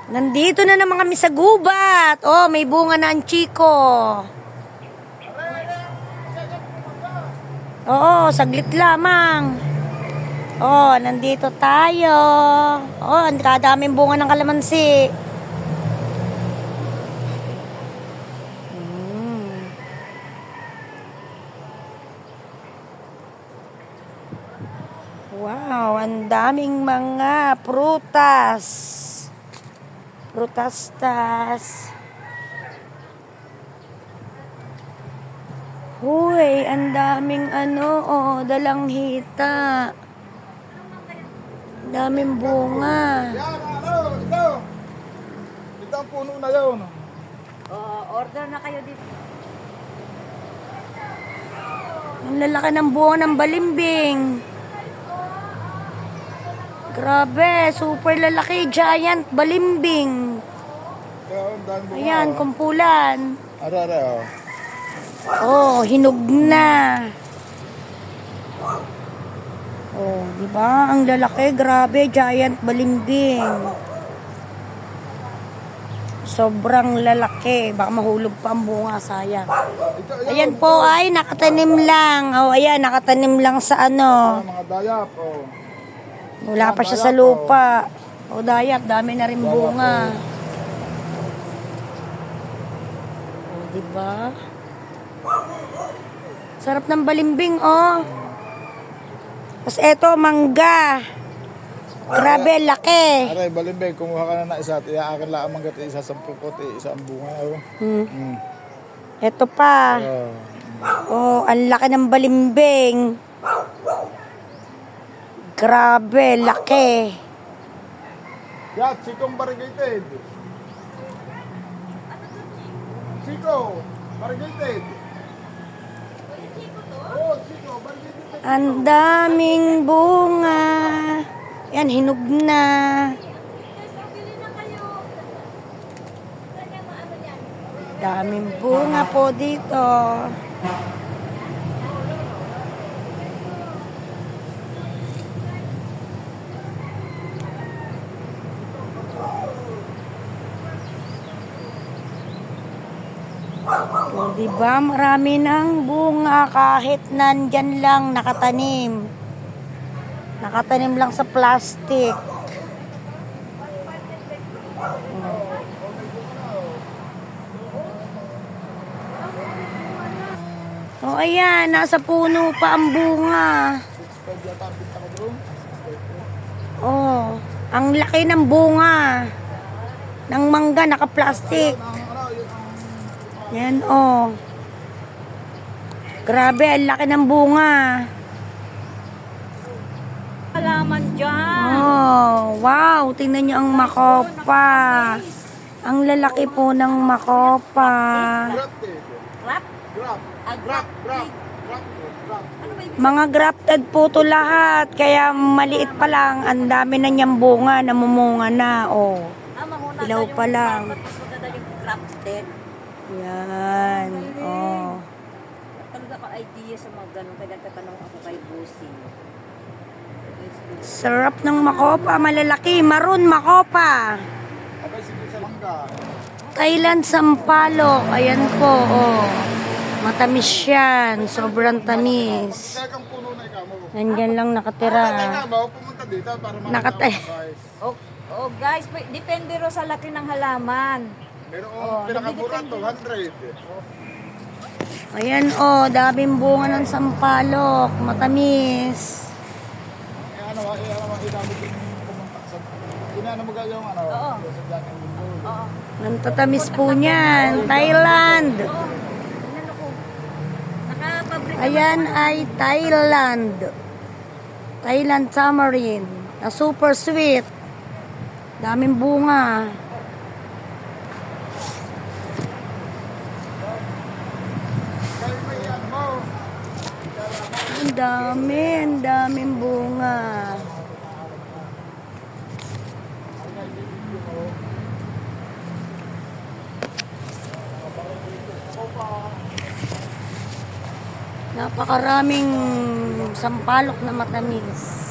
Nandito na naman kami sa gubat. Oh, may bunga na ang chiko. Oo, saglit lamang. Oh, nandito tayo. Oh, ang kadaming bunga ng kalamansi. Wow, ang daming mga prutas. Prutastas. Huy, ang daming dalang hita. Ang daming bunga. Yan, ito. Ito ang puno na yun. Order na kayo dito. Ang lalaki ng bunga ng balimbing. Grabe, super lalaki, giant balimbing. Ayan, kumpulan. Ara. Oh, hinog na. Oh, di ba? Ang lalaki, grabe, giant balimbing. Sobrang lalaki. Baka mahulog pa ang bunga, sayang. Ayan po ay nakatanim lang. Oh, ayan, nakatanim lang sa Mga dayap. Wala pa siya sa lupa. O dayap, dami na rin bunga. O, diba? Sarap ng balimbing, oh. Tapos eto, mangga. Grabe, laki. Aray, balimbing, kumuha ka na isa at iaakin lang ang manggat isa sa pukot, isa ang bunga. Eto pa. Oh, ang laki ng balimbing. Grabe, laki. Yan, sikong variegated. Siko, variegated. Oh, siko, variegated. Ang daming bunga. Yan, hinog na. Daming bunga po dito. O, diba? Marami ng bunga kahit nandyan lang nakatanim. Nakatanim lang sa plastic. O, ayan. Nasa puno pa ang bunga. Oh, ang laki ng bunga. Ng mangga, naka-plastic. Yan, oh. Grabe, ang laki ng bunga. Halaman dyan. Oh, wow. Tingnan niyo ang makopa. Ang lalaki po ng makopa. Grap? Grap. Mga grafted po to lahat. Kaya maliit pa lang. Ang dami na niyang bunga. Namumunga na, oh. Mahuna Ilaw tayo pa lang. Mas maganda yung grafted. Yan, oh. Talaga ka idea sa mga ganun. Kaya nagtatanong ako kay Bossy. Sarap ng makopa. Malalaki. Maroon makopa. Abay, sige sa mangga. Thailand Sampalok. Ayan po, oh. Matamis yan. Sobrang tamis. Teka, ang puno na ikaw mo. Nandyan lang nakatira. Teka, bago pumunta dito para Oh, guys, depende ro sa laki ng halaman. Pero pinakamura 200. Ayan, oh. Daming bunga ng sampalok. Matamis. Inaano mo yung Oo. sa Jacket Window. Oo. Nantatamis po niyan. Thailand. Inano ko. Nakapabrika. Ayan ay Thailand. Thailand tamarind. Na super sweet. Daming bunga. Ang daming bunga. Napakaraming sampalok na matamis.